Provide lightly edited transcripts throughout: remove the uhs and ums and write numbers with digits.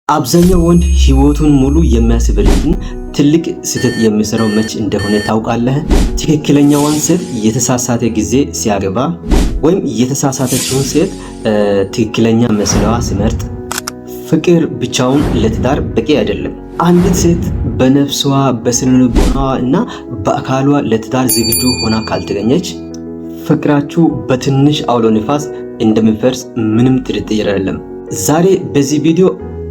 አብዛኛው ወንድ ህይወቱን ሙሉ የሚያስብለትን ትልቅ ስህተት የሚሰራው መች እንደሆነ ታውቃለህ? ትክክለኛዋን ሴት የተሳሳተ ጊዜ ሲያገባ ወይም የተሳሳተችውን ሴት ትክክለኛ መስለዋ ሲመርጥ። ፍቅር ብቻውን ለትዳር በቂ አይደለም። አንዲት ሴት በነፍሷ በስነልቦናዋ እና በአካሏ ለትዳር ዝግጁ ሆና ካልተገኘች ፍቅራችሁ በትንሽ አውሎ ንፋስ እንደሚፈርስ ምንም ጥርጥር የለም። ዛሬ በዚህ ቪዲዮ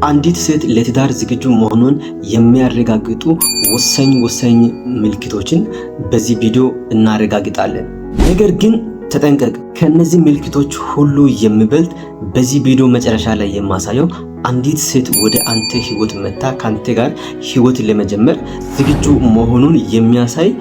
አንዲት ሴት ለትዳር ዝግጁ መሆኑን የሚያረጋግጡ ወሳኝ ምልክቶችን በዚህ ቪዲዮ እናረጋግጣለን። ነገር ግን ተጠንቀቅ። ከነዚህ ምልክቶች ሁሉ የሚበልጥ በዚህ ቪዲዮ መጨረሻ ላይ የማሳየው አንዲት ሴት ወደ አንተ ህይወት መታ ካንተ ጋር ህይወት ለመጀመር ዝግጁ መሆኑን የሚያሳይ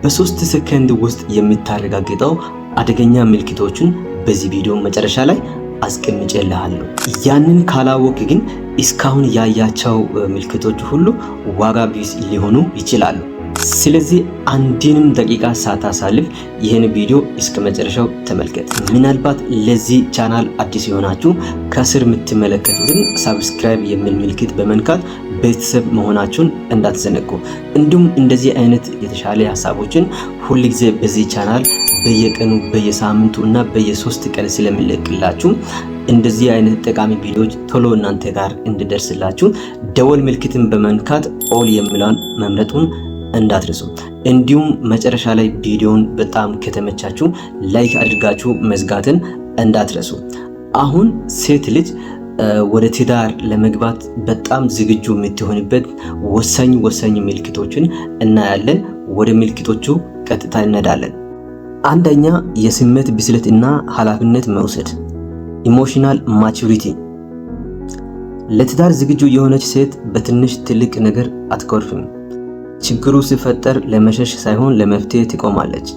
በ3 ሰከንድ ውስጥ የምታረጋግጠው አደገኛ ምልክቶችን በዚህ ቪዲዮ መጨረሻ ላይ አስቀምጬልሃለሁ። ያንን ካላወቅ ግን እስካሁን ያያቸው ምልክቶች ሁሉ ዋጋ ቢስ ሊሆኑ ይችላሉ። ስለዚህ አንድንም ደቂቃ ሳታሳልፍ ይህን ቪዲዮ እስከ መጨረሻው ተመልከት። ምናልባት ለዚህ ቻናል አዲስ የሆናችሁ ከስር የምትመለከቱትን ሰብስክራይብ የሚል ምልክት በመንካት ቤተሰብ መሆናችሁን እንዳትዘነጉ። እንዲሁም እንደዚህ አይነት የተሻለ ሀሳቦችን ሁልጊዜ በዚህ ቻናል በየቀኑ በየሳምንቱ እና በየ3 ቀን ስለሚለቅላችሁ እንደዚህ አይነት ጠቃሚ ቪዲዮዎች ቶሎ እናንተ ጋር እንዲደርስላችሁ ደወል ምልክትን በመንካት ኦል የሚለውን መምረጡን እንዳትረሱ። እንዲሁም መጨረሻ ላይ ቪዲዮውን በጣም ከተመቻችሁ ላይክ አድርጋችሁ መዝጋትን እንዳትረሱ። አሁን ሴት ልጅ ወደ ትዳር ለመግባት በጣም ዝግጁ የምትሆንበት ወሳኝ ምልክቶችን እናያለን። ወደ ምልክቶቹ ቀጥታ እንሄዳለን። አንደኛ፣ የስሜት ብስለት እና ኃላፊነት መውሰድ ኢሞሽናል ማቹሪቲ። ለትዳር ዝግጁ የሆነች ሴት በትንሽ ትልቅ ነገር አትኮርፍም። ችግሩ ሲፈጠር ለመሸሽ ሳይሆን ለመፍትሄ ትቆማለች።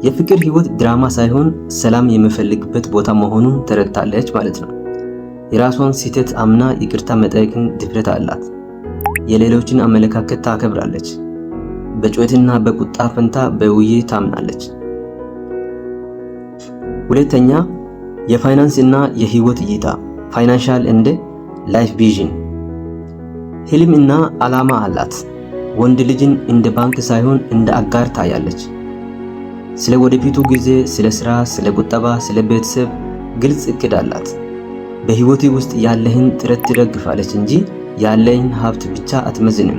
የፍቅር ህይወት ድራማ ሳይሆን ሰላም የሚፈልግበት ቦታ መሆኑን ተረድታለች ማለት ነው። የራሷን ስህተት አምና ይቅርታ መጠየቅን ድፍረት አላት። የሌሎችን አመለካከት ታከብራለች። በጩኸትና በቁጣ ፈንታ በውይይት ታምናለች። ሁለተኛ፣ የፋይናንስ እና የህይወት እይታ ፋይናንሻል እንደ ላይፍ ቪዥን። ህልም እና ዓላማ አላት። ወንድ ልጅን እንደ ባንክ ሳይሆን እንደ አጋር ታያለች። ስለ ወደፊቱ ጊዜ፣ ስለ ስራ፣ ስለ ቁጠባ፣ ስለ ቤተሰብ ግልጽ እቅድ አላት። በህይወት ውስጥ ያለህን ጥረት ትደግፋለች እንጂ ያለህን ሀብት ብቻ አትመዝንም።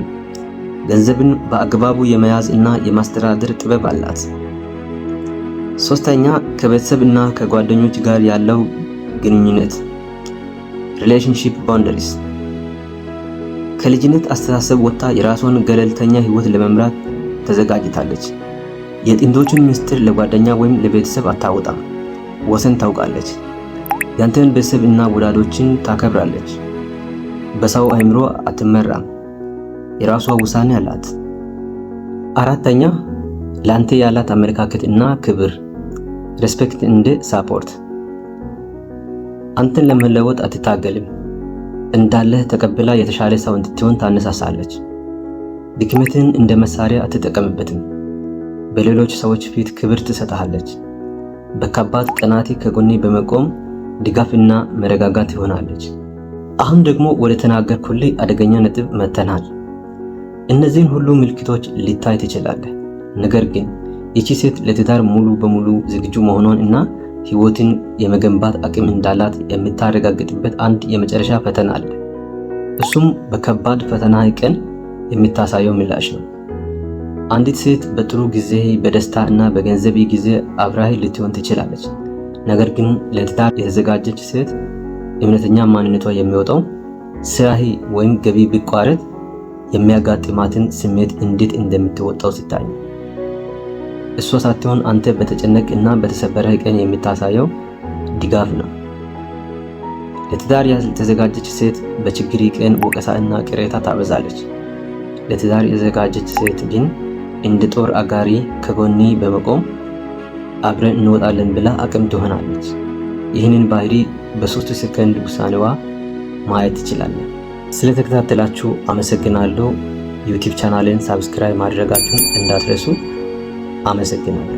ገንዘብን በአግባቡ የመያዝ እና የማስተዳደር ጥበብ አላት። ሶስተኛ፣ ከቤተሰብ እና ከጓደኞች ጋር ያለው ግንኙነት ሪሌሽንሺፕ ባውንደሪስ። ከልጅነት አስተሳሰብ ወጥታ የራሷን ገለልተኛ ህይወት ለመምራት ተዘጋጅታለች። የጥንዶችን ምስጢር ለጓደኛ ወይም ለቤተሰብ አታወጣም። ወሰን ታውቃለች። ያንተን ቤተሰብ እና ወዳጆችን ታከብራለች። በሰው አእምሮ አትመራም። የራሷ ውሳኔ አላት። አራተኛ፣ ላንተ ያላት አመለካከት እና ክብር ሬስፔክት እንደ ሳፖርት። አንተን ለመለወጥ አትታገልም። እንዳለህ ተቀብላ የተሻለ ሰው እንድትሆን ታነሳሳለች። ድክመትን እንደ መሳሪያ አትጠቀምበትም። በሌሎች ሰዎች ፊት ክብር ትሰጣለች። በከባድ ቀናት ከጎኔ በመቆም ድጋፍና መረጋጋት ትሆናለች። አሁን ደግሞ ወደ ተናገርኩልህ አደገኛ ነጥብ መተናል። እነዚህን ሁሉ ምልክቶች ሊታይ ትችላለህ። ነገር ግን እቺ ሴት ለትዳር ሙሉ በሙሉ ዝግጁ መሆኗን እና ህይወትን የመገንባት አቅም እንዳላት የምታረጋግጥበት አንድ የመጨረሻ ፈተና አለ። እሱም በከባድ ፈተና ቀን የምታሳየው ምላሽ ነው። አንዲት ሴት በጥሩ ጊዜ በደስታ እና በገንዘብ ጊዜ አብራህ ልትሆን ትችላለች። ነገር ግን ለትዳር የተዘጋጀች ሴት እውነተኛ ማንነቷ የሚወጣው ስራህ ወይም ገቢ ቢቋረጥ የሚያጋጥማትን ስሜት እንዴት እንደምትወጣው ሲታይ፣ እሷ ሳትሆን አንተ በተጨነቅ እና በተሰበረ ቀን የምታሳየው ድጋፍ ነው። ለትዳር ያልተዘጋጀች ሴት በችግር ቀን ወቀሳ እና ቅሬታ ታበዛለች። ለትዳር የተዘጋጀች ሴት ግን እንደ ጦር አጋሪ ከጎኒ በመቆም አብረን እንወጣለን ብላ አቅም ትሆናለች። ይህንን ባህሪ በ3 ሰከንድ ውሳኔዋ ማየት ትችላለህ። ስለተከታተላችሁ አመሰግናለሁ። ዩቲዩብ ቻናሌን ሰብስክራይብ ማድረጋችሁን እንዳትረሱ። አመሰግናለሁ።